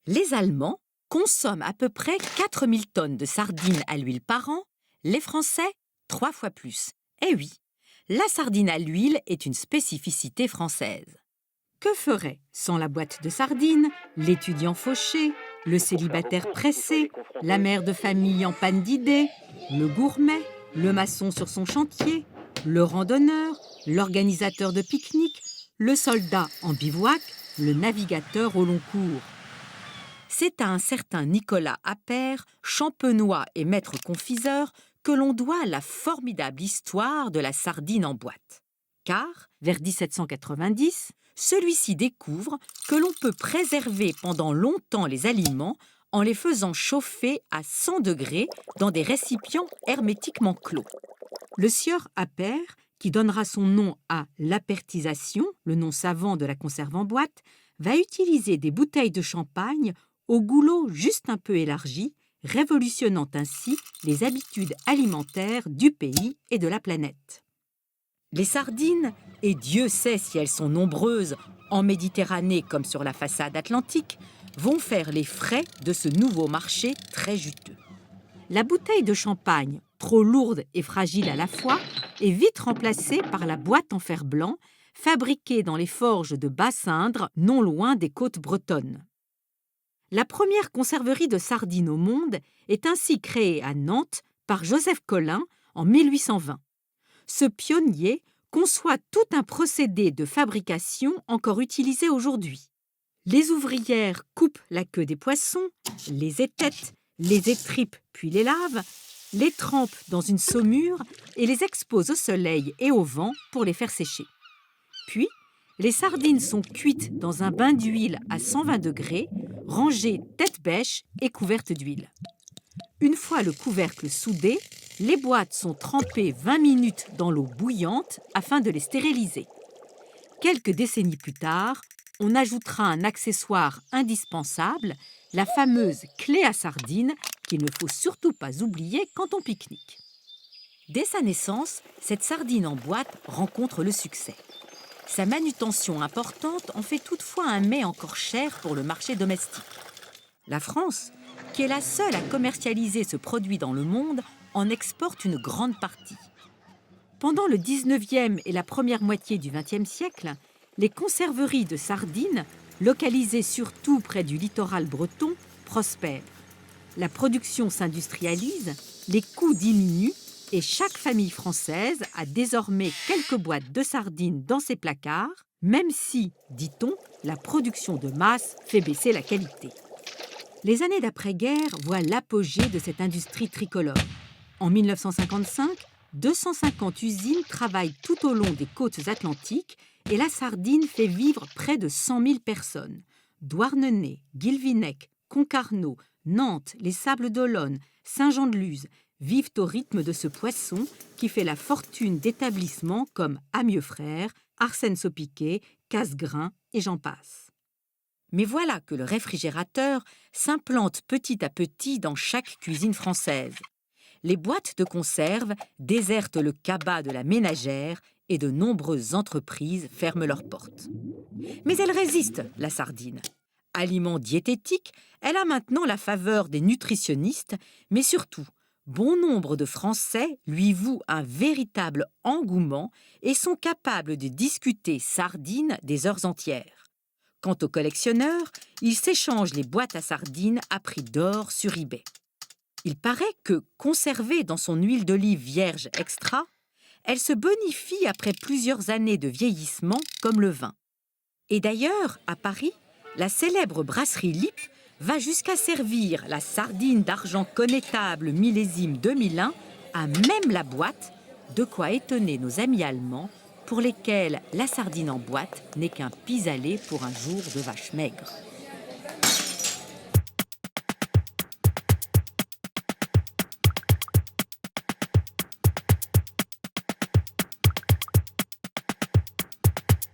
Les Allemands consomment à peu près 4000 tonnes de sardines à l'huile par an, les Français 3 fois plus. Eh oui, la sardine à l'huile est une spécificité française. Que ferait sans la boîte de sardines, l'étudiant fauché, le célibataire pressé, la mère de famille en panne d'idées, le gourmet, le maçon sur son chantier, le randonneur, l'organisateur de pique-nique, le soldat en bivouac, le navigateur au long cours? C'est à un certain Nicolas Appert, champenois et maître confiseur, que l'on doit la formidable histoire de la sardine en boîte. Car, vers 1790, celui-ci découvre que l'on peut préserver pendant longtemps les aliments en les faisant chauffer à 100 degrés dans des récipients hermétiquement clos. Le sieur Appert, qui donnera son nom à l'apertisation, le nom savant de la conserve en boîte, va utiliser des bouteilles de champagne au goulot juste un peu élargi, révolutionnant ainsi les habitudes alimentaires du pays et de la planète. Les sardines, et Dieu sait si elles sont nombreuses, en Méditerranée comme sur la façade atlantique, vont faire les frais de ce nouveau marché très juteux. La bouteille de champagne, trop lourde et fragile à la fois, est vite remplacée par la boîte en fer blanc, fabriquée dans les forges de Bassindre, non loin des côtes bretonnes. La première conserverie de sardines au monde est ainsi créée à Nantes par Joseph Collin en 1820. Ce pionnier conçoit tout un procédé de fabrication encore utilisé aujourd'hui. Les ouvrières coupent la queue des poissons, les étêtent, les étripent puis les lavent, les trempent dans une saumure et les exposent au soleil et au vent pour les faire sécher. Puis, les sardines sont cuites dans un bain d'huile à 120 degrés, rangées tête bêche et couvertes d'huile. Une fois le couvercle soudé, les boîtes sont trempées 20 minutes dans l'eau bouillante afin de les stériliser. Quelques décennies plus tard, on ajoutera un accessoire indispensable, la fameuse clé à sardines qu'il ne faut surtout pas oublier quand on pique-nique. Dès sa naissance, cette sardine en boîte rencontre le succès. Sa manutention importante en fait toutefois un mets encore cher pour le marché domestique. La France, qui est la seule à commercialiser ce produit dans le monde, en exporte une grande partie. Pendant le 19e et la première moitié du 20e siècle, les conserveries de sardines, localisées surtout près du littoral breton, prospèrent. La production s'industrialise, les coûts diminuent et chaque famille française a désormais quelques boîtes de sardines dans ses placards, même si, dit-on, la production de masse fait baisser la qualité. Les années d'après-guerre voient l'apogée de cette industrie tricolore. En 1955, 250 usines travaillent tout au long des côtes atlantiques et la sardine fait vivre près de 100 000 personnes. Douarnenez, Guilvinec, Concarneau, Nantes, les Sables d'Olonne, Saint-Jean-de-Luz vivent au rythme de ce poisson qui fait la fortune d'établissements comme Amieux Frères, Arsène Sopiquet, Cassegrain et j'en passe. Mais voilà que le réfrigérateur s'implante petit à petit dans chaque cuisine française. Les boîtes de conserve désertent le cabas de la ménagère et de nombreuses entreprises ferment leurs portes. Mais elle résiste, la sardine. Aliment diététique, elle a maintenant la faveur des nutritionnistes, mais surtout, bon nombre de Français lui vouent un véritable engouement et sont capables de discuter sardines des heures entières. Quant aux collectionneurs, ils s'échangent les boîtes à sardines à prix d'or sur eBay. Il paraît que, conservée dans son huile d'olive vierge extra, elle se bonifie après plusieurs années de vieillissement comme le vin. Et d'ailleurs, à Paris, la célèbre brasserie Lippe va jusqu'à servir la sardine d'argent connétable millésime 2001 à même la boîte, de quoi étonner nos amis allemands pour lesquels la sardine en boîte n'est qu'un pis-aller pour un jour de vache maigre.